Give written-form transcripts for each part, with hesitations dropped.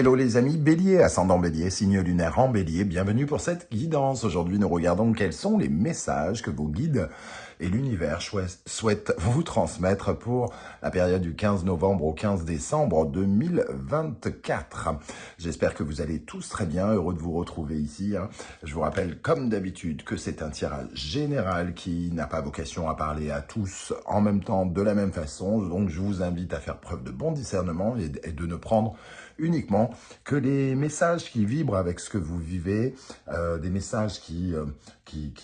Hello les amis, Bélier, ascendant Bélier, signe lunaire en Bélier, bienvenue pour cette guidance. Aujourd'hui, nous regardons quels sont les messages que vos guides et l'univers souhaitent vous transmettre pour la période du 15 novembre au 15 décembre 2024. J'espère que vous allez tous très bien, heureux de vous retrouver ici. Je vous rappelle, comme d'habitude, que c'est un tirage général qui n'a pas vocation à parler à tous en même temps, de la même façon. Donc, je vous invite à faire preuve de bon discernement et de ne prendre uniquement que les messages qui vibrent avec ce que vous vivez, des messages qui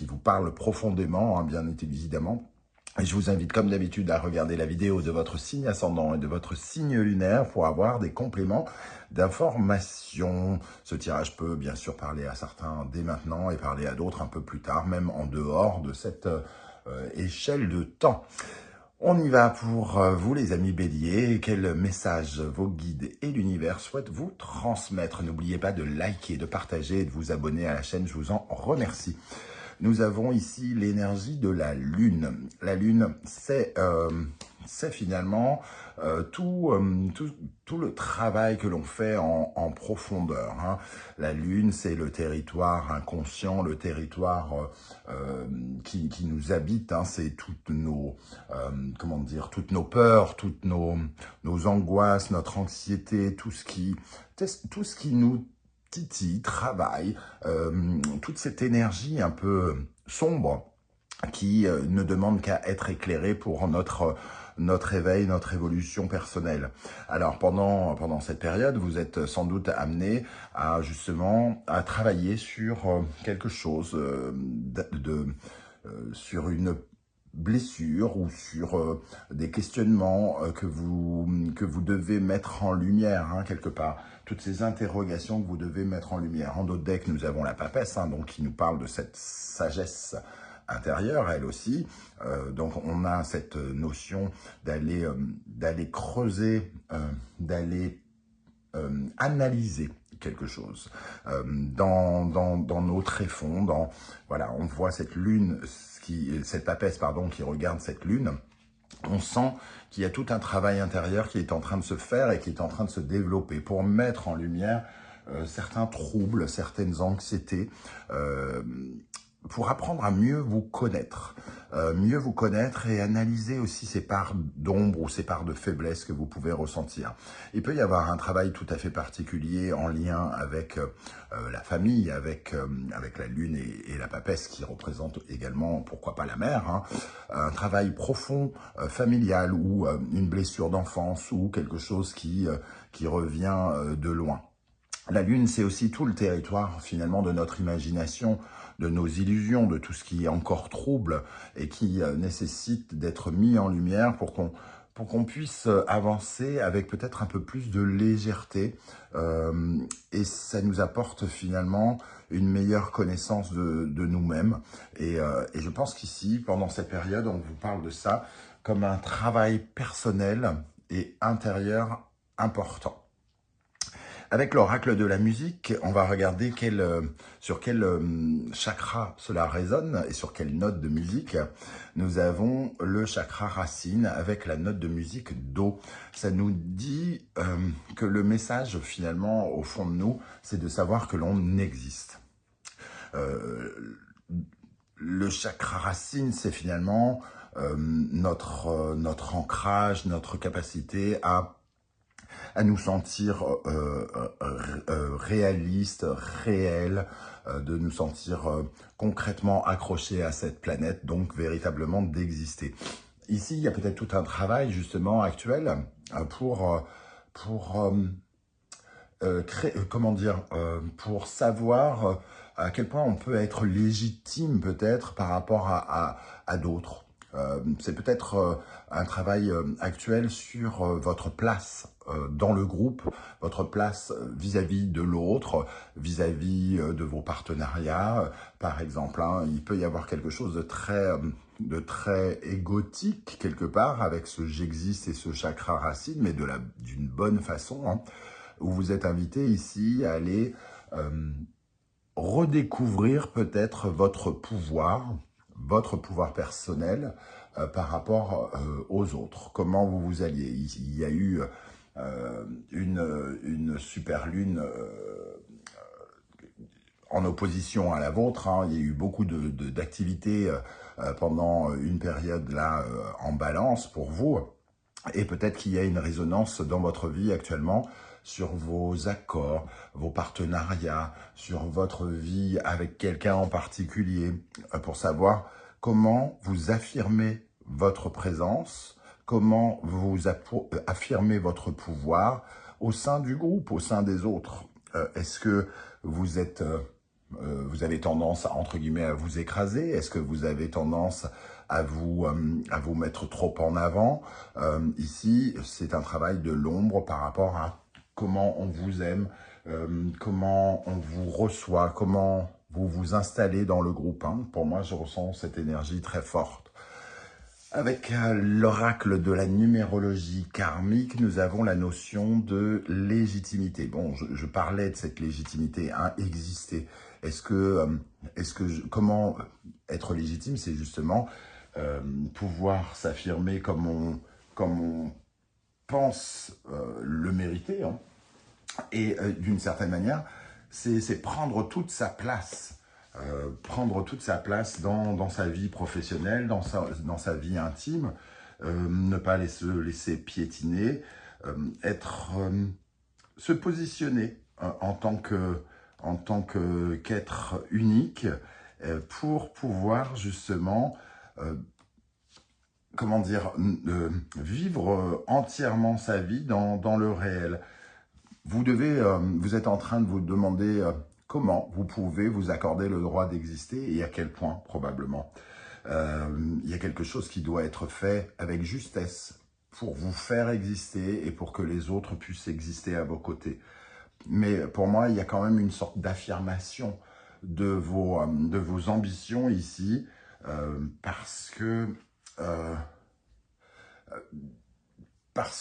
vous parlent profondément, bien évidemment. Et je vous invite comme d'habitude à regarder la vidéo de votre signe ascendant et de votre signe lunaire pour avoir des compléments d'informations. Ce tirage peut bien sûr parler à certains dès maintenant et parler à d'autres un peu plus tard, même en dehors de cette échelle de temps. On y va pour vous les amis Bélier, quel message vos guides et l'univers souhaitent vous transmettre. N'oubliez pas de liker, de partager et de vous abonner à la chaîne, je vous en remercie. Nous avons ici l'énergie de la Lune. La Lune, c'est finalement tout le travail que l'on fait en profondeur. La Lune, c'est le territoire inconscient, le territoire qui nous habite. C'est toutes nos, toutes nos peurs, toutes nos angoisses, notre anxiété, tout ce qui nous titille, travaille, toute cette énergie un peu sombre qui ne demande qu'à être éclairée pour notre éveil, notre évolution personnelle. Alors pendant cette période, vous êtes sans doute amené à justement à travailler sur quelque chose sur une blessure ou sur des questionnements que vous devez mettre en lumière quelque part. Toutes ces interrogations que vous devez mettre en lumière. En d'autres decks, nous avons la papesse, donc qui nous parle de cette sagesse intérieure, elle aussi. Donc on a cette notion d'aller creuser, d'aller analyser quelque chose dans nos tréfonds. Voilà, on voit cette lune, cette papesse pardon, qui regarde cette lune. On sent qu'il y a tout un travail intérieur qui est en train de se faire et qui est en train de se développer pour mettre en lumière certains troubles, certaines anxiétés, pour apprendre à mieux vous connaître et analyser aussi ces parts d'ombre ou ces parts de faiblesse que vous pouvez ressentir. Il peut y avoir un travail tout à fait particulier en lien avec la famille, avec la lune et la papesse qui représente également, pourquoi pas la mère, un travail profond familial ou une blessure d'enfance ou quelque chose qui revient de loin. La Lune, c'est aussi tout le territoire, finalement, de notre imagination, de nos illusions, de tout ce qui est encore trouble et qui nécessite d'être mis en lumière pour qu'on puisse avancer avec peut-être un peu plus de légèreté. Et ça nous apporte finalement une meilleure connaissance de nous-mêmes. Et je pense qu'ici, pendant cette période, on vous parle de ça comme un travail personnel et intérieur important. Avec l'oracle de la musique, on va regarder sur quel chakra cela résonne et sur quelle note de musique. Nous avons le chakra racine avec la note de musique Do. Ça nous dit que le message finalement au fond de nous, c'est de savoir que l'on existe. Le chakra racine, c'est finalement notre ancrage, notre capacité à nous sentir réalistes, réels, de nous sentir concrètement accrochés à cette planète, donc véritablement d'exister. Ici, il y a peut-être tout un travail justement actuel pour savoir à quel point on peut être légitime peut-être par rapport à d'autres. C'est peut-être un travail actuel sur votre place dans le groupe, votre place vis-à-vis de l'autre, vis-à-vis de vos partenariats. Par exemple, il peut y avoir quelque chose de très égotique quelque part avec ce j'existe et ce chakra racine, mais d'une bonne façon, où vous êtes invité ici à aller redécouvrir peut-être votre pouvoir personnel par rapport aux autres. Comment vous vous alliez. Il y a eu une super lune en opposition à la vôtre. Hein. Il y a eu beaucoup d'activités pendant une période là en balance pour vous. Et peut-être qu'il y a une résonance dans votre vie actuellement sur vos accords, vos partenariats, sur votre vie avec quelqu'un en particulier, pour savoir comment vous affirmez votre présence, comment vous affirmez votre pouvoir au sein du groupe, au sein des autres. Est-ce que vous êtes... vous avez tendance, entre guillemets, à vous écraser? Est-ce que vous avez tendance à vous mettre trop en avant? Ici, c'est un travail de l'ombre par rapport à comment on vous aime, comment on vous reçoit, comment vous vous installez dans le groupe. Hein. Pour moi, je ressens cette énergie très forte. Avec l'oracle de la numérologie karmique, nous avons la notion de légitimité. Bon, je parlais de cette légitimité, hein, exister. Comment être légitime, c'est justement pouvoir s'affirmer comme on pense le mériter, hein. Et d'une certaine manière, c'est prendre toute sa place. Prendre toute sa place dans sa vie professionnelle, dans sa vie intime, ne pas se laisser piétiner, se positionner en tant qu'être unique pour pouvoir justement, comment dire, vivre entièrement sa vie dans le réel. Vous êtes en train de vous demander comment vous pouvez vous accorder le droit d'exister et à quel point, probablement. Il y a quelque chose qui doit être fait avec justesse pour vous faire exister et pour que les autres puissent exister à vos côtés. Mais pour moi, il y a quand même une sorte d'affirmation de vos ambitions ici, parce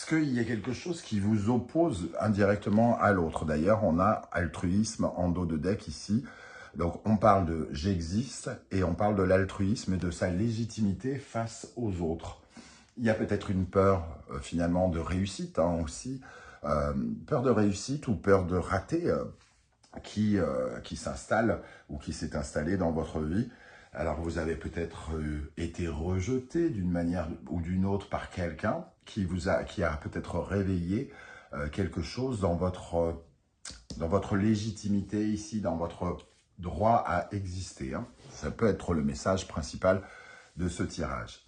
qu'il y a quelque chose qui vous oppose indirectement à l'autre. D'ailleurs, on a altruisme en dos de deck ici. Donc, on parle de « j'existe » et on parle de l'altruisme et de sa légitimité face aux autres. Il y a peut-être une peur, finalement, de réussite hein, aussi. Peur de réussite ou peur de rater qui s'installe ou qui s'est installée dans votre vie. Alors, vous avez peut-être été rejeté d'une manière ou d'une autre par quelqu'un qui a peut-être réveillé quelque chose dans votre légitimité ici, dans votre droit à exister. Hein. Ça peut être le message principal de ce tirage.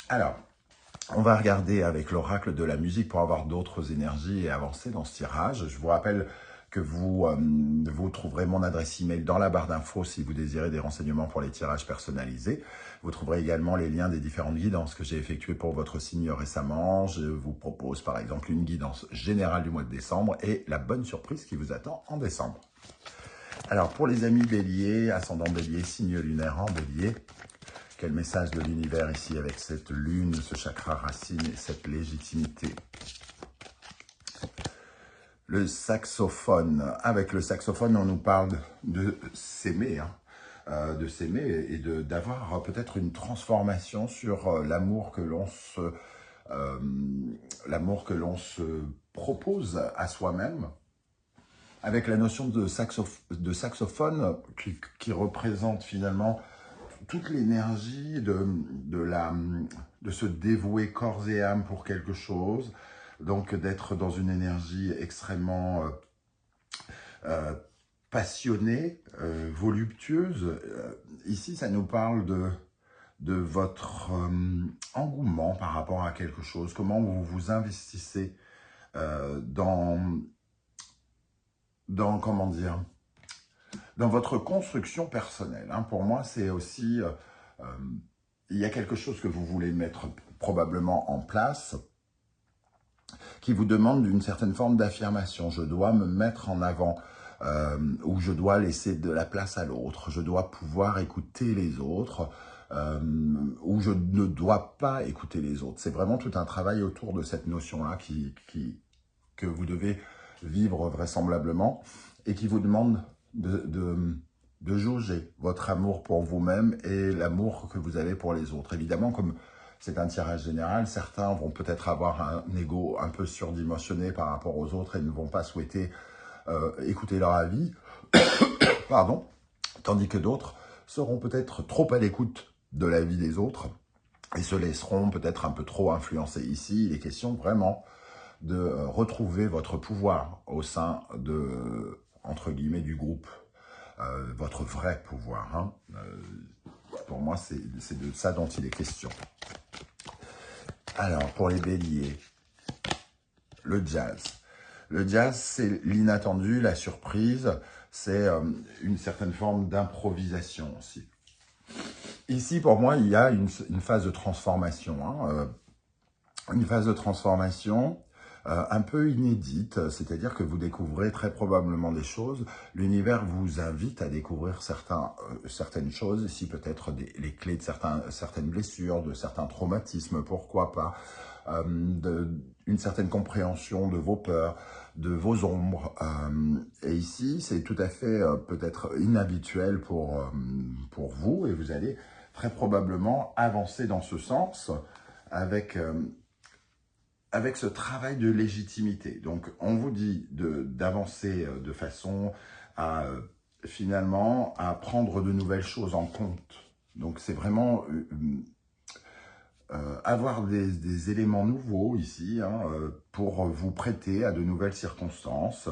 Alors, on va regarder avec l'oracle de la musique pour avoir d'autres énergies et avancer dans ce tirage. Je vous rappelle que vous trouverez mon adresse email dans la barre d'infos si vous désirez des renseignements pour les tirages personnalisés. Vous trouverez également les liens des différentes guidances que j'ai effectuées pour votre signe récemment. Je vous propose par exemple une guidance générale du mois de décembre et la bonne surprise qui vous attend en décembre. Alors pour les amis bélier, ascendant bélier, signe lunaire en bélier, quel message de l'univers ici avec cette lune, ce chakra racine et cette légitimité? Le saxophone. Avec le saxophone, on nous parle de s'aimer, hein, de s'aimer et d'avoir peut-être une transformation sur l'amour que l'on se propose à soi-même. Avec la notion de saxophone qui représente finalement toute l'énergie de se dévouer corps et âme pour quelque chose, donc d'être dans une énergie extrêmement passionnée, voluptueuse. Ici, ça nous parle de votre engouement par rapport à quelque chose, comment vous vous investissez comment dire, dans votre construction personnelle. Hein. Pour moi, c'est aussi, il y a quelque chose que vous voulez mettre probablement en place, qui vous demande d'une certaine forme d'affirmation. Je dois me mettre en avant, ou je dois laisser de la place à l'autre, je dois pouvoir écouter les autres, ou je ne dois pas écouter les autres. C'est vraiment tout un travail autour de cette notion-là que vous devez vivre vraisemblablement et qui vous demande de jauger votre amour pour vous-même et l'amour que vous avez pour les autres. Évidemment, comme c'est un tirage général. Certains vont peut-être avoir un ego un peu surdimensionné par rapport aux autres et ne vont pas souhaiter écouter leur avis. Pardon. Tandis que d'autres seront peut-être trop à l'écoute de l'avis des autres et se laisseront peut-être un peu trop influencer. Ici, il est question vraiment de retrouver votre pouvoir au sein de, entre guillemets, du groupe. Votre vrai pouvoir. Hein. Pour moi, c'est de ça dont il est question. Alors, pour les béliers, le jazz. Le jazz, c'est l'inattendu, la surprise, c'est une certaine forme d'improvisation aussi. Ici, pour moi, il y a une phase de transformation. Hein, une phase de transformation un peu inédite, c'est-à-dire que vous découvrez très probablement des choses. L'univers vous invite à découvrir certaines choses, ici peut-être les clés de certaines blessures, de certains traumatismes, pourquoi pas, une certaine compréhension de vos peurs, de vos ombres. Et ici, c'est tout à fait peut-être inhabituel pour vous, et vous allez très probablement avancer dans ce sens avec ce travail de légitimité. Donc, on vous dit d'avancer de façon à, finalement, à prendre de nouvelles choses en compte. Donc, c'est vraiment avoir des éléments nouveaux ici hein, pour vous prêter à de nouvelles circonstances,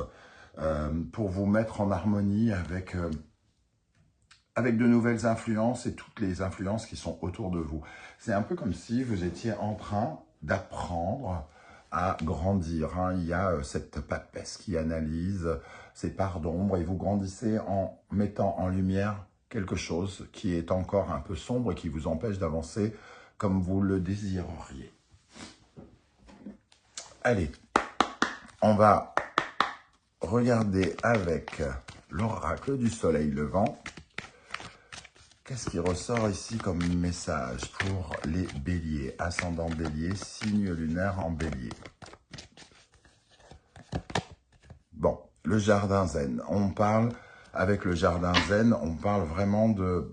pour vous mettre en harmonie avec de nouvelles influences et toutes les influences qui sont autour de vous. C'est un peu comme si vous étiez en train d'apprendre à grandir. Hein. Il y a cette papesse qui analyse ces parts d'ombre et vous grandissez en mettant en lumière quelque chose qui est encore un peu sombre et qui vous empêche d'avancer comme vous le désireriez. Allez, on va regarder avec l'oracle du soleil levant. Qu'est-ce qui ressort ici comme message pour les béliers? Ascendant bélier, signe lunaire en bélier. Bon, le jardin zen. On parle, avec le jardin zen, on parle vraiment de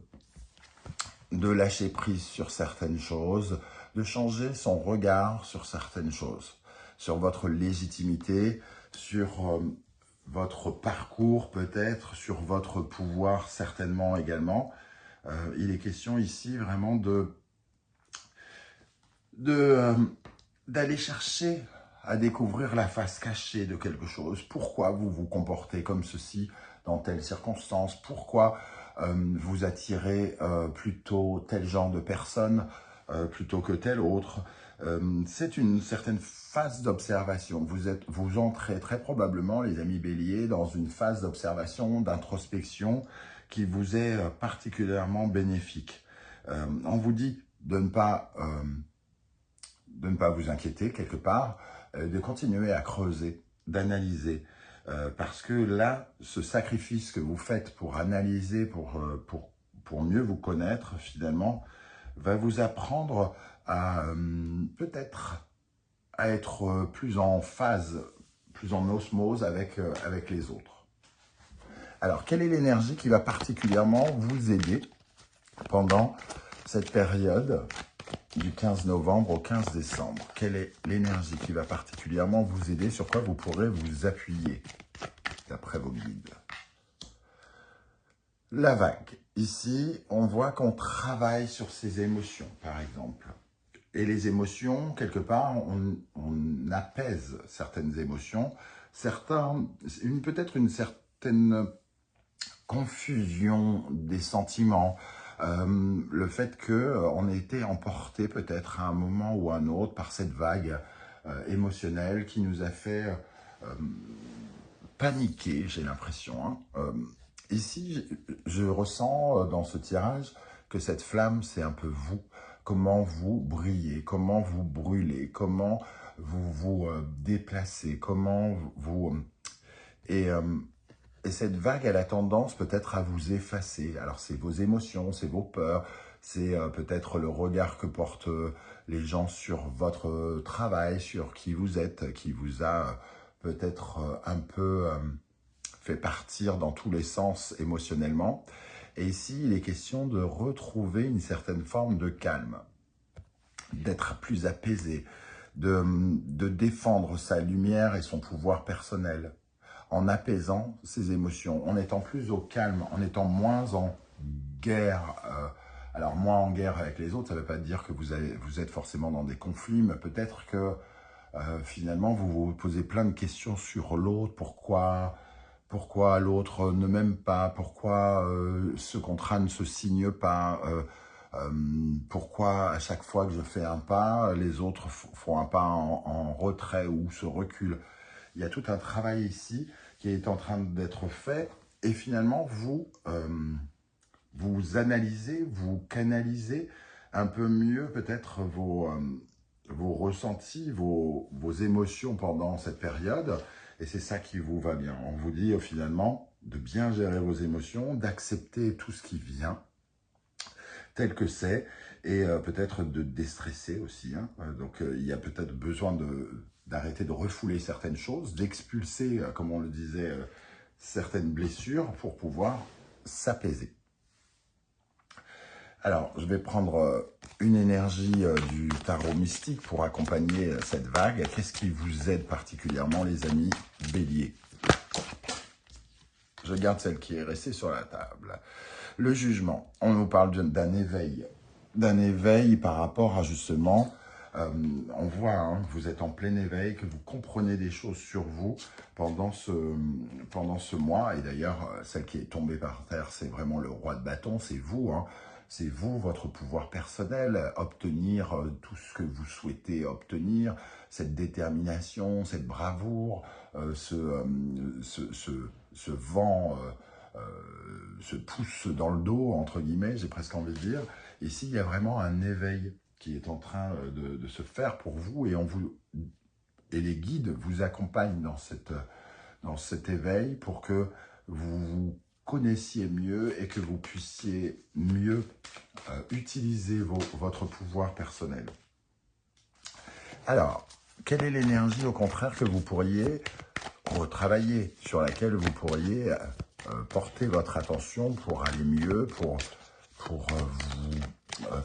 lâcher prise sur certaines choses, de changer son regard sur certaines choses, sur votre légitimité, sur votre parcours peut-être, sur votre pouvoir certainement également. Il est question ici vraiment d'aller chercher à découvrir la face cachée de quelque chose. Pourquoi vous vous comportez comme ceci dans telle circonstance? Pourquoi vous attirez plutôt tel genre de personne plutôt que tel autre? C'est une certaine phase d'observation. Vous entrez très probablement, les amis béliers, dans une phase d'observation, d'introspection qui vous est particulièrement bénéfique. On vous dit de ne pas vous inquiéter quelque part, de continuer à creuser, d'analyser. Parce que là, ce sacrifice que vous faites pour analyser, pour mieux vous connaître finalement, va vous apprendre à peut-être à être plus en phase, plus en osmose avec les autres. Alors, quelle est l'énergie qui va particulièrement vous aider pendant cette période du 15 novembre au 15 décembre? Quelle est l'énergie qui va particulièrement vous aider? Sur quoi vous pourrez vous appuyer d'après vos guides? La vague. Ici, on voit qu'on travaille sur ses émotions, par exemple. Et les émotions, quelque part, on apaise certaines émotions. Peut-être une certaine confusion des sentiments, le fait qu'on ait été emporté peut-être à un moment ou à un autre par cette vague émotionnelle qui nous a fait paniquer, j'ai l'impression. Hein. Ici, je ressens dans ce tirage que cette flamme, c'est un peu vous. Comment vous brillez, comment vous brûlez, comment vous vous déplacez, comment vous... Et cette vague, elle a tendance peut-être à vous effacer. Alors, c'est vos émotions, c'est vos peurs, c'est peut-être le regard que portent les gens sur votre travail, sur qui vous êtes, qui vous a peut-être un peu fait partir dans tous les sens émotionnellement. Et ici, il est question de retrouver une certaine forme de calme. d'être plus apaisé, de défendre sa lumière et son pouvoir personnel, en apaisant ses émotions, en étant plus au calme, en étant moins en guerre. Alors, moins en guerre avec les autres, ça ne veut pas dire que vous êtes forcément dans des conflits, mais peut-être que finalement, vous vous posez plein de questions sur l'autre. Pourquoi l'autre ne m'aime pas? Pourquoi ce contrat ne se signe pas? Pourquoi à chaque fois que je fais un pas, les autres font un pas en retrait ou se reculent? Il y a tout un travail ici qui est en train d'être fait et finalement vous analysez, vous canalisez un peu mieux peut-être vos ressentis, vos émotions pendant cette période et c'est ça qui vous va bien. On vous dit finalement de bien gérer vos émotions, d'accepter tout ce qui vient tel que c'est et peut-être de déstresser aussi. Hein. Donc il y a peut-être besoin d'arrêter de refouler certaines choses, d'expulser, comme on le disait, certaines blessures pour pouvoir s'apaiser. Alors, je vais prendre une énergie du tarot mystique pour accompagner cette vague. Qu'est-ce qui vous aide particulièrement, les amis Bélier? Je garde celle qui est restée sur la table. Le jugement, on nous parle d'un éveil par rapport à justement, on voit, hein, vous êtes en plein éveil, que vous comprenez des choses sur vous pendant ce mois, et d'ailleurs, celle qui est tombée par terre, c'est vraiment le roi de bâton, c'est vous, hein. C'est vous, votre pouvoir personnel, obtenir tout ce que vous souhaitez obtenir, cette détermination, cette bravoure, ce vent, se pousse dans le dos, entre guillemets, j'ai presque envie de dire. Ici, il y a vraiment un éveil qui est en train de se faire pour vous et les guides vous accompagnent dans cet éveil pour que vous vous connaissiez mieux et que vous puissiez mieux utiliser votre pouvoir personnel. Alors, quelle est l'énergie au contraire que vous pourriez retravailler, sur laquelle vous pourriez porter votre attention pour aller mieux, pour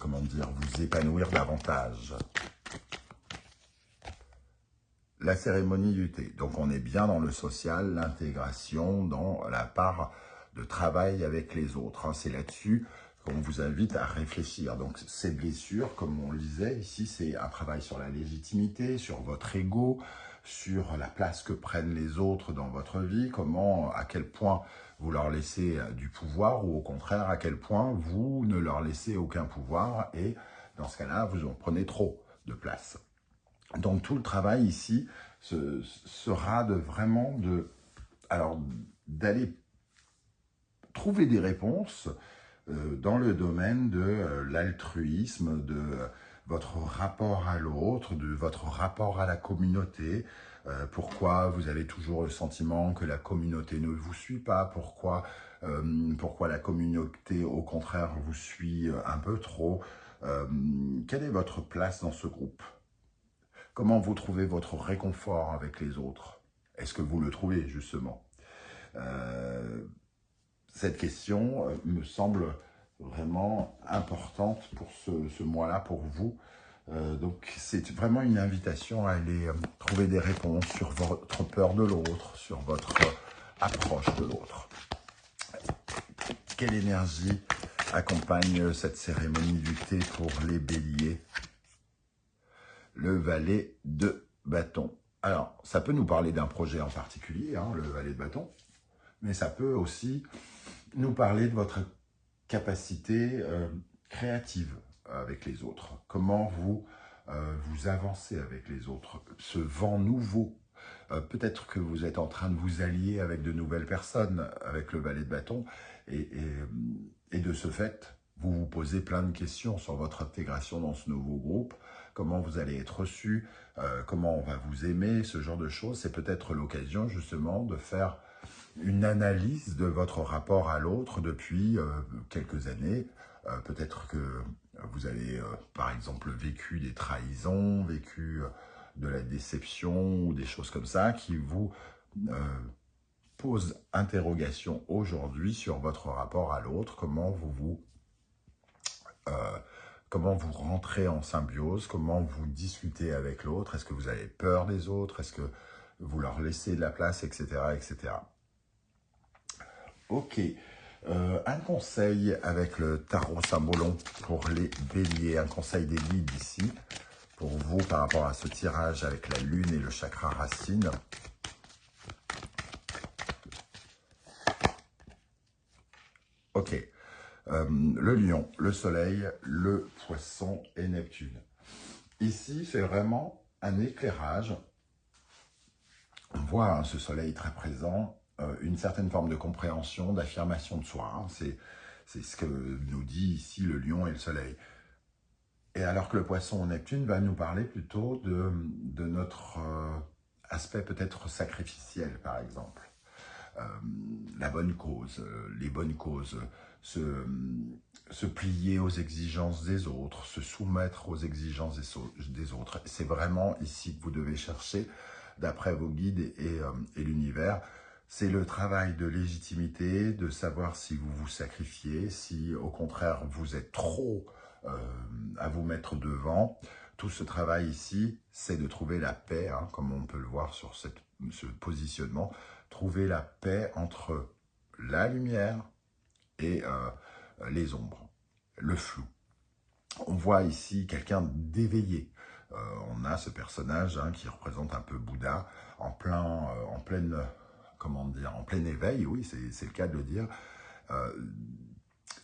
vous épanouir davantage? La cérémonie du thé. Donc on est bien dans le social, l'intégration, dans la part de travail avec les autres. Hein. C'est là-dessus qu'on vous invite à réfléchir. Donc ces blessures, comme on le disait ici, c'est un travail sur la légitimité, sur votre ego, sur la place que prennent les autres dans votre vie, à quel point vous leur laissez du pouvoir ou au contraire à quel point vous ne leur laissez aucun pouvoir et dans ce cas-là, vous en prenez trop de place. Donc tout le travail ici sera d'aller trouver des réponses dans le domaine de l'altruisme, de votre rapport à l'autre, de votre rapport à la communauté. Pourquoi vous avez toujours le sentiment que la communauté ne vous suit pas? Pourquoi la communauté, au contraire, vous suit un peu trop? Quelle est votre place dans ce groupe? Comment vous trouvez votre réconfort avec les autres? Est-ce que vous le trouvez, justement? Cette question me semble vraiment importante pour ce mois-là, pour vous. Donc, c'est vraiment une invitation à aller trouver des réponses sur votre peur de l'autre, sur votre approche de l'autre. Quelle énergie accompagne cette cérémonie du thé pour les béliers? Le valet de bâton. Alors, ça peut nous parler d'un projet en particulier, hein, le valet de bâton, mais ça peut aussi nous parler de votre capacité créative avec les autres. Comment vous avancez avec les autres. Ce vent nouveau. Peut-être que vous êtes en train de vous allier avec de nouvelles personnes, avec le valet de bâton, et de ce fait, vous vous posez plein de questions sur votre intégration dans ce nouveau groupe, comment vous allez être reçu, comment on va vous aimer, ce genre de choses. C'est peut-être l'occasion justement de faire une analyse de votre rapport à l'autre depuis quelques années. Peut-être que vous avez par exemple vécu des trahisons, vécu de la déception ou des choses comme ça qui vous posent interrogation aujourd'hui sur votre rapport à l'autre, comment comment vous rentrez en symbiose, comment vous discutez avec l'autre, est-ce que vous avez peur des autres, est-ce que vous leur laissez de la place, etc. etc. Ok, un conseil avec le tarot symbolon pour les béliers, un conseil des guides ici, pour vous par rapport à ce tirage avec la lune et le chakra racine. Ok, le lion, le soleil, le poisson et Neptune. Ici, c'est vraiment un éclairage. On voit hein, ce soleil très présent, une certaine forme de compréhension, d'affirmation de soi. Hein. C'est ce que nous dit ici le lion et le soleil. Et alors que le poisson Neptune va nous parler plutôt de notre aspect peut-être sacrificiel, par exemple. La bonne cause, les bonnes causes, se plier aux exigences des autres, se soumettre aux exigences des autres. C'est vraiment ici que vous devez chercher, d'après vos guides et l'univers. C'est le travail de légitimité, de savoir si vous vous sacrifiez, si au contraire vous êtes trop à vous mettre devant. Tout ce travail ici, c'est de trouver la paix, hein, comme on peut le voir sur ce positionnement, trouver la paix entre la lumière et les ombres, le flou. On voit ici quelqu'un d'éveillé. On a ce personnage hein, qui représente un peu Bouddha, en pleine, comment dire, en plein éveil, oui, c'est le cas de le dire,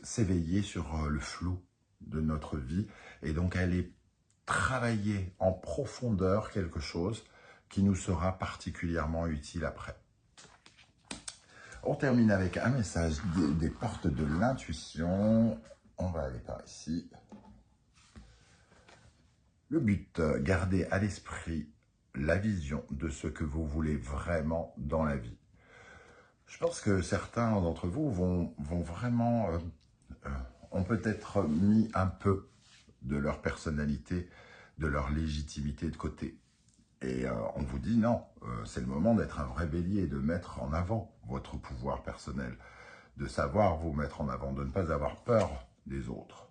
s'éveiller sur le flou de notre vie et donc aller travailler en profondeur quelque chose qui nous sera particulièrement utile après. On termine avec un message des portes de l'intuition. On va aller par ici. Le but, gardez à l'esprit la vision de ce que vous voulez vraiment dans la vie. Je pense que certains d'entre vous vont vraiment, ont peut-être mis un peu de leur personnalité, de leur légitimité de côté. Et on vous dit non, c'est le moment d'être un vrai bélier, de mettre en avant votre pouvoir personnel, de savoir vous mettre en avant, de ne pas avoir peur des autres.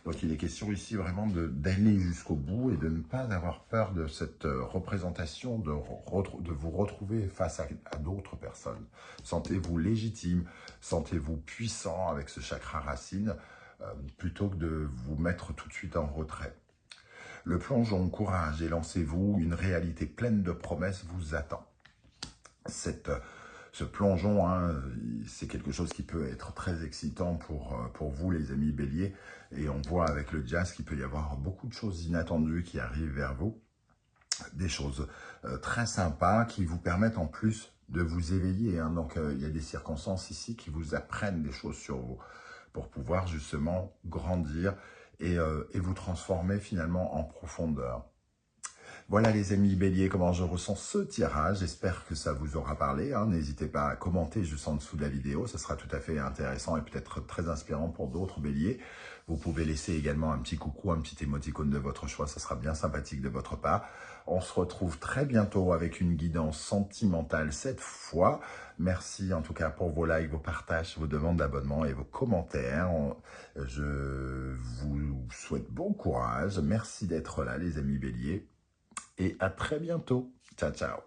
Donc il est question ici vraiment d'aller jusqu'au bout et de ne pas avoir peur de cette représentation, de vous retrouver face à d'autres personnes. Sentez-vous légitime, sentez-vous puissant avec ce chakra racine, plutôt que de vous mettre tout de suite en retrait. Le plongeon, courage et lancez-vous, une réalité pleine de promesses vous attend. Ce plongeon, hein, c'est quelque chose qui peut être très excitant pour vous les amis béliers. Et on voit avec le jazz qu'il peut y avoir beaucoup de choses inattendues qui arrivent vers vous. Des choses très sympas qui vous permettent en plus de vous éveiller. Hein. Donc il y a des circonstances ici qui vous apprennent des choses sur vous pour pouvoir justement grandir et vous transformer finalement en profondeur. Voilà les amis béliers, comment je ressens ce tirage. J'espère que ça vous aura parlé. Hein. N'hésitez pas à commenter juste en dessous de la vidéo. Ce sera tout à fait intéressant et peut-être très inspirant pour d'autres béliers. Vous pouvez laisser également un petit coucou, un petit émoticône de votre choix. Ça sera bien sympathique de votre part. On se retrouve très bientôt avec une guidance sentimentale cette fois. Merci en tout cas pour vos likes, vos partages, vos demandes d'abonnement et vos commentaires. Je vous souhaite bon courage. Merci d'être là les amis béliers. Et à très bientôt. Ciao, ciao.